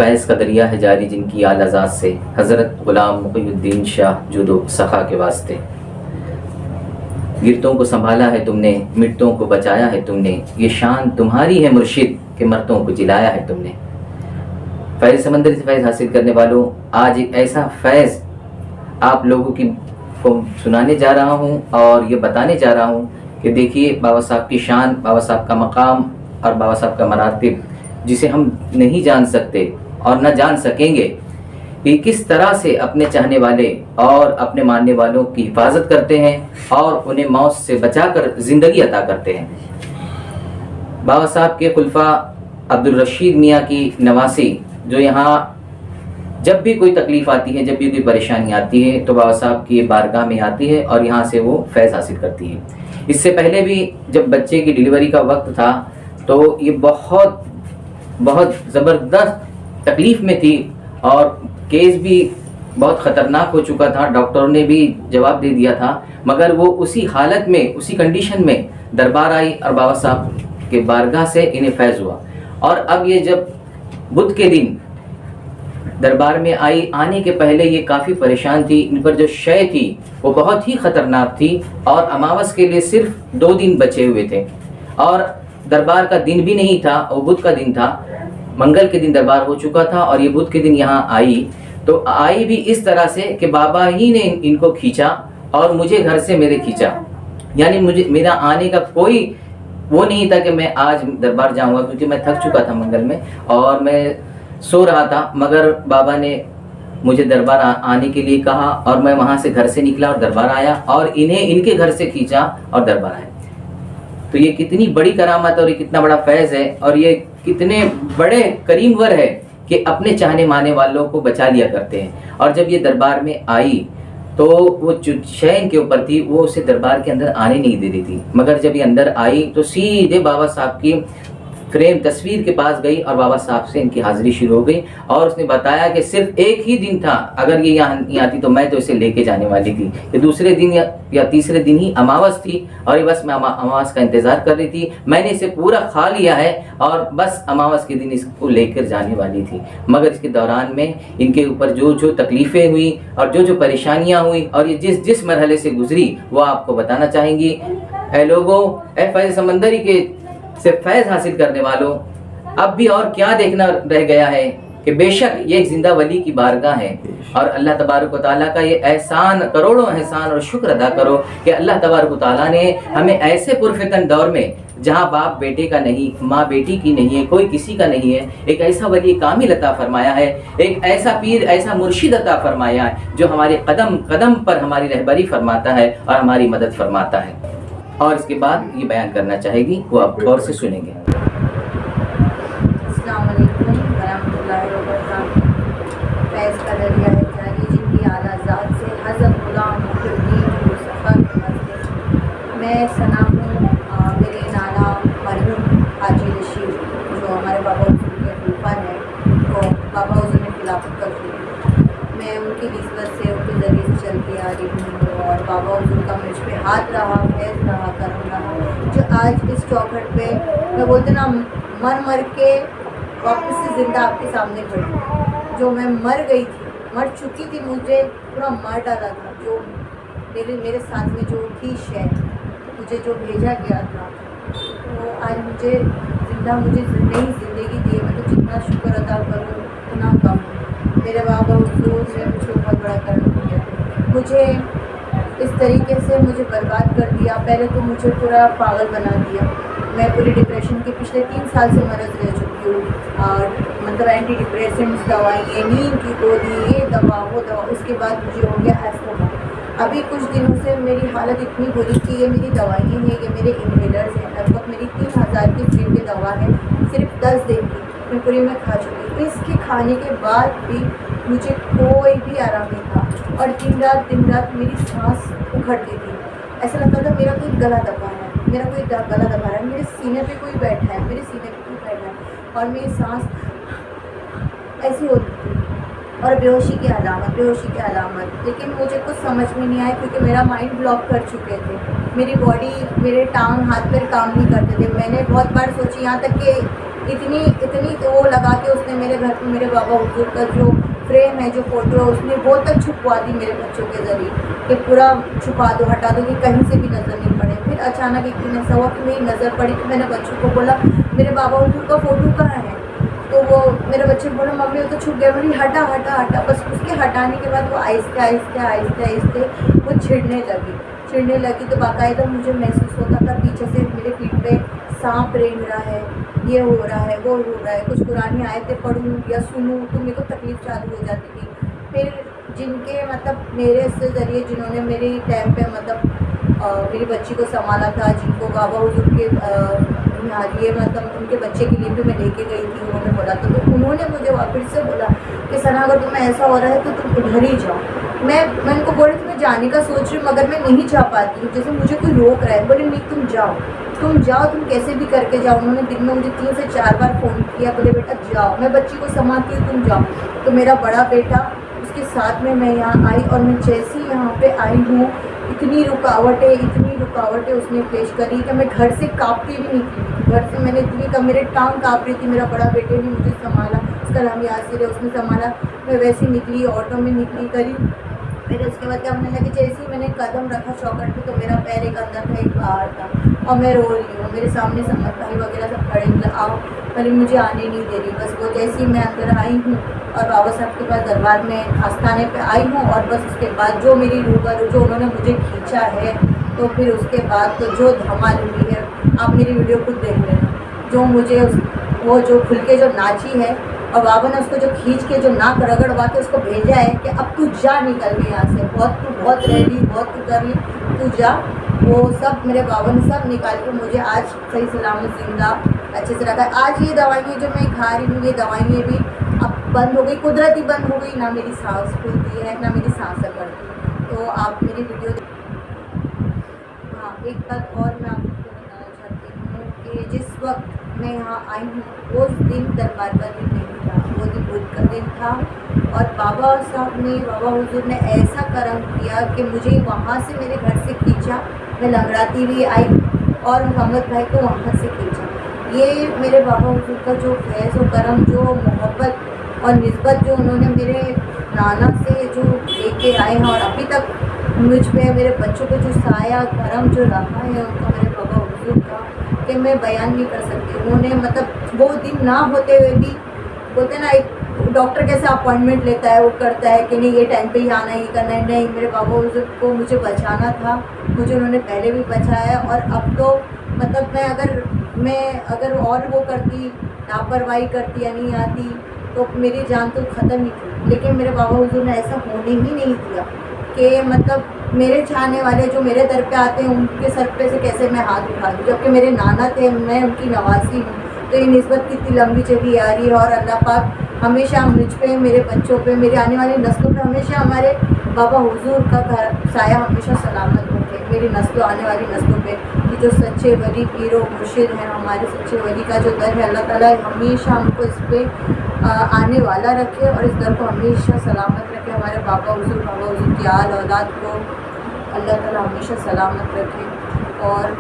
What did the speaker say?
फैज़ का दरिया है जारी जिनकी आल आज़ाद से, हज़रत ग़ुलाम मुक़ीयुद्दीन शाह जुदो सखा के वास्ते। गिरतों को संभाला है तुमने, मिटतों को बचाया है तुमने, ये शान तुम्हारी है मुर्शिद के मर्तों को जिलाया है तुमने। फैज़ समंदर से फैज़ हासिल करने वालों, आज एक ऐसा फैज़ आप लोगों की को सुनाने जा रहा हूँ और ये बताने जा रहा हूँ कि देखिए बाबा साहब की शान, बाबा साहब का मकाम और बाबा साहब का मरातिब, जिसे हम नहीं जान सकते और न जान सकेंगे कि किस तरह से अपने चाहने वाले और अपने मानने वालों की हिफाजत करते हैं और उन्हें मौत से बचाकर ज़िंदगी अता करते हैं। बाबा साहब के खुलफा अब्दुल रशीद मियाँ की नवासी, जो यहाँ जब भी कोई तकलीफ़ आती है, जब भी कोई परेशानी आती है तो बाबा साहब की बारगाह में आती है और यहाँ से वो फैज़ हासिल करती है। इससे पहले भी जब बच्चे की डिलीवरी का वक्त था तो ये बहुत ज़बरदस्त तकलीफ़ में थी और केस भी बहुत ख़तरनाक हो चुका था। डॉक्टरों ने भी जवाब दे दिया था, मगर वो उसी हालत में, उसी कंडीशन में दरबार आई और बाबा साहब के बारगाह से इन्हें फैज़ हुआ। और अब ये जब बुध के दिन दरबार में आई, आने के पहले ये काफ़ी परेशान थी। इन पर जो शय थी वो बहुत ही ख़तरनाक थी और अमावस के लिए सिर्फ 2 दिन बचे हुए थे और दरबार का दिन भी नहीं था, वो बुध का दिन था। मंगल के दिन दरबार हो चुका था और ये बुध के दिन यहाँ आई तो आई भी इस तरह से कि बाबा ही ने इनको खींचा और मुझे घर से मेरे खींचा। यानी मुझे, मेरा आने का कोई वो नहीं था कि मैं आज दरबार जाऊंगा, क्योंकि मैं थक चुका था मंगल में और मैं सो रहा था। मगर बाबा ने मुझे दरबार आने के लिए कहा और मैं वहाँ से घर से निकला और दरबार आया और इन्हें इनके घर से खींचा और दरबार आया। तो ये कितनी बड़ी करामत और ये कितना बड़ा फैज़ है और ये कितने बड़े करीमवर है कि अपने चाहने माने वालों को बचा लिया करते हैं। और जब ये दरबार में आई तो वो जो शय के ऊपर थी वो उसे दरबार के अंदर आने नहीं दे रही थी, मगर जब ये अंदर आई तो सीधे बाबा साहब की फ्रेम तस्वीर के पास गई और बाबा साहब से इनकी हाजिरी शुरू हो गई। और उसने बताया कि सिर्फ एक ही दिन था, अगर ये यहाँ नहीं आती तो मैं तो इसे लेके जाने वाली थी। ये दूसरे दिन या तीसरे दिन ही अमावस थी और ये बस मैं अमावस का इंतज़ार कर रही थी। मैंने इसे पूरा खा लिया है और बस अमावस के दिन इसको लेकर जाने वाली थी। मगर इसके दौरान में इनके ऊपर जो जो तकलीफ़ें हुई और जो जो परेशानियाँ हुई और ये जिस जिस मरहले से गुजरी वो आपको बताना चाहेंगी। ऐ लोगों, ऐ फैज़ समंदरी के से फैज़ हासिल करने वालों, अब भी और क्या देखना रह गया है कि बेशक ये एक जिंदा वली की बारगाह है और अल्लाह तबारक व तआला का ये एहसान, करोड़ों एहसान और शुक्र अदा करो कि अल्लाह तबारक व तआला ने हमें ऐसे पुरफितन दौर में, जहाँ बाप बेटे का नहीं, माँ बेटी की नहीं है, कोई किसी का नहीं है, एक ऐसा वली कामिल अता फरमाया है, एक ऐसा पीर, ऐसा मुर्शिद अता फरमाया है जो हमारे कदम कदम पर हमारी रहबरी फरमाता है और हमारी मदद फरमाता है। और इसके बाद ये बयान करना चाहेगी, वो आप गौर से सुनेंगे। अस्सलाम वालेकुम वरहमतुल्लाहि वबरकातुहू। फैज़ का दरिया है जारी जिनकी आला ज़ात से, हज़रत ग़ुलाम मुक़ीयुद्दीन सफ़ा के वास्ते। मैं सना हूँ, मेरे नाना मरहूम हाजी रशीद जो हमारे बाबा हुज़ूर के खुलफा हैं, तो बाबा हुज़ूर ने खिलाफत कर दी। मैं उनकी निस्बत से, उनके ज़रिए से चलती आ रही हूँ और बाबा हुज़ूर का मुझ पे हाथ रहा, फैज़ रहा, करम रहा, जो आज इस चौखट पे मैं बोलते ना मर के वापस से ज़िंदा आपके सामने खड़ी। जो मैं मर गई थी, मर चुकी थी, मुझे पूरा मार डाला था। जो मेरे साथ में जो थी शय, मुझे जो भेजा गया था, तो आज मुझे नई ज़िंदगी दी है। मैं तो जितना शुक्र अदा करूँ उतना कम। मेरे बाबा हुज़ूर ने मुझे बहुत बड़ा करम किया। मुझे इस तरीके से मुझे बर्बाद कर दिया। पहले तो मुझे पूरा पागल बना दिया। मैं पूरी डिप्रेशन के पिछले 3 साल से मरज रह चुकी हूँ और मतलब एंटी डिप्रेसेंट्स दवाई, नींद की गोली, ये दवा वो दवा। उसके बाद मुझे हो गया अस्थमा। अभी कुछ दिनों से मेरी हालत इतनी बुरी कि ये मेरी दवाइयाँ हैं, ये मेरे इन्हेलर्स हैं। लगभग मेरी 3000 की फ्री की दवा है, सिर्फ 10 दिन की मैं पूरी में खा चुकी हूँ। इसके खाने के बाद भी मुझे कोई भी आराम नहीं था और दिन रात मेरी सांस उखड़ती थी। ऐसा लगता था मेरा कोई गला दबा है, मेरा कोई गला दबा रहा है, मेरे सीने पे कोई बैठा है, मेरे सीने पे कोई बैठा है और मेरी सांस ऐसी होती थी और बेहोशी की अलामत। लेकिन मुझे कुछ समझ में नहीं आया क्योंकि मेरा माइंड ब्लॉक कर चुके थे। मेरी बॉडी, मेरे टांग हाथ पैर काम नहीं करते थे। मैंने बहुत बार सोची, यहाँ तक कि इतनी इतनी तो वो लगा के उसने मेरे घर पे मेरे बाबा हुजूर का जो फ्रेम है, जो फ़ोटो है, उसने वो तक छुपवा दी मेरे बच्चों के ज़रिए कि पूरा छुपा दो, हटा दो कि कहीं से भी नज़र नहीं पड़े। फिर अचानक एक दिन ऐसा हुआ कि मेरी नज़र पड़ी, तो मैंने बच्चों को बोला मेरे बाबा हुजूर का फ़ोटो कहाँ है? तो वो मेरे बच्चे बोले मम्मी वो तो छुप गया। बोली हटा हटा हटा। बस उसके हटाने के बाद वो आहिस्ते आहिस्ते आहिस्ते आहिस्ते वो छिड़ने लगी तो बाकायदा मुझे महसूस होता था पीछे से मेरे पीठ पे सांप रेंग रहा है, ये हो रहा है, वो हो रहा है। कुछ कुरानी आयतें पढ़ूँ या सुनूँ तो मेरे को तकलीफ़ चालू हो जाती थी। फिर जिनके मतलब मेरे से ज़रिए जिन्होंने मेरे टाइम पे मतलब मेरी बच्ची को संभाला था, जिनको बाबा हुजूर के ये मतलब उनके बच्चे के लिए भी मैं लेके गई थी, उन्होंने बोला तो उन्होंने मुझे फिर से बोला कि सना अगर तुम्हें ऐसा हो रहा है तो तुम उधर ही जाओ। मैं उनको बोल रही थी मैं जाने का सोच रही हूँ मगर मैं नहीं जा पाती हूँ, जैसे मुझे कोई रोक रहा है। बोले नहीं तुम जाओ, तुम कैसे भी करके जाओ। उन्होंने दिन में मुझे 3 से 4 बार फ़ोन किया, बोले बेटा जाओ, मैं बच्ची को संभालती हूँ, तुम जाओ। तो मेरा बड़ा बेटा उसके साथ में मैं यहाँ आई और मैं जैसे ही यहाँ पे आई हूँ इतनी रुकावटें उसने पेश करी कि मैं घर से काँपती भी निकली। घर से मैंने इतनी कम, मेरे टांग काँप रही थी। मेरा बड़ा बेटे ने मुझे संभाला, उसका नाम यासिर है, उसने संभाला। मैं वैसे निकली, ऑटो में निकली करीब। फिर उसके बाद क्या होने लगी, जैसे ही मैंने कदम रखा चौखट पे तो मेरा पैर एक अंदर था एक बाहर था और मैं रो रही हूँ। मेरे सामने समझ भाई वगैरह सब खड़े, मतलब आओ, पर मुझे आने नहीं दे रही। बस वो जैसे ही मैं अंदर आई हूँ और बाबा साहब के पास दरबार में आस्थाने पे आई हूँ और बस उसके बाद जो मेरी रूबरू जो उन्होंने मुझे खींचा है, तो फिर उसके बाद तो जो धमाल हुई है, आप मेरी वीडियो खुद देख लेना। जो मुझे वो जो खुल के जो नाची है और बाबा ने उसको जो खींच के जो नाक रगड़वा के उसको भेजा है कि अब तू जा निकल के यहाँ से, बहुत रह ली, बहुत तू कर ली, तू जा। वो सब मेरे बाबा ने सब निकाल के मुझे आज सही सलामत जिंदा अच्छे से रखा है। आज ये दवाइयाँ जो मैं खा रही हूँ, ये दवाइयाँ भी अब बंद हो गई, कुदरती बंद हो गई। ना मेरी सांस खुलती है, ना मेरी सांसें बढ़ती है। तो आप मेरी वीडियो, हाँ एक बात और मैं आपको बताना चाहती हूँ कि जिस वक्त मैं यहाँ आई हूँ उस दिन दरबार का दिन नहीं था, वो दिन बुध का दिन था। और बाबा साहब ने, बाबा हुजूर ने ऐसा करम किया कि मुझे वहाँ से मेरे घर से खींचा, मैं लंगड़ाती हुई आई और मोहम्मद भाई को वहाँ से खींचा। ये मेरे बाबा हुजूर का जो फैज़ और करम, जो मोहब्बत और निस्बत जो उन्होंने मेरे नाना से जो लेके आए हैं और अभी तक मुझ पे मेरे बच्चों पे जो साया करम जो रहा है उनका, मेरे बाबा हुजूर का, कि मैं बयान नहीं कर सकती। उन्होंने मतलब वो दिन ना होते हुए भी, बोलते ना एक डॉक्टर कैसे अपॉइंटमेंट लेता है, वो करता है कि नहीं ये टाइम पे ही आना है, ये करना है। नहीं, मेरे बाबा हुजूर को मुझे बचाना था, मुझे उन्होंने पहले भी बचाया और अब तो मतलब मैं अगर और वो करती, लापरवाही करती या नहीं आती तो मेरी जान तो ख़त्म ही थी। लेकिन मेरे बाबा हुजूर ने ऐसा होने ही नहीं दिया कि मतलब मेरे चाहने वाले जो मेरे दर पे आते हैं उनके सर पे से कैसे मैं हाथ उठा दूँ, जबकि मेरे नाना थे, मैं उनकी नवासी हूँ। तो ये निस्बत कितनी लंबी चली आ रही है और अल्लाह पाक हमेशा मुझ पे, मेरे बच्चों पे, मेरे आने वाली नस्लों पे हमेशा हमारे बाबा हुजूर का साया हमेशा सलामत रखे, मेरी नस्लों, आने वाली नस्लों पे। कि जो सच्चे वली पीरो मुर्शिद हैं, हमारे सच्चे वली का जो दर है, अल्लाह ताला हमेशा हमको इस पर आने वाला रखे और इस दर को हमेशा सलामत रखे। हमारे बाबा हुजूर की आल औलाद को अल्लाह ताला हमेशा सलामत रखे। और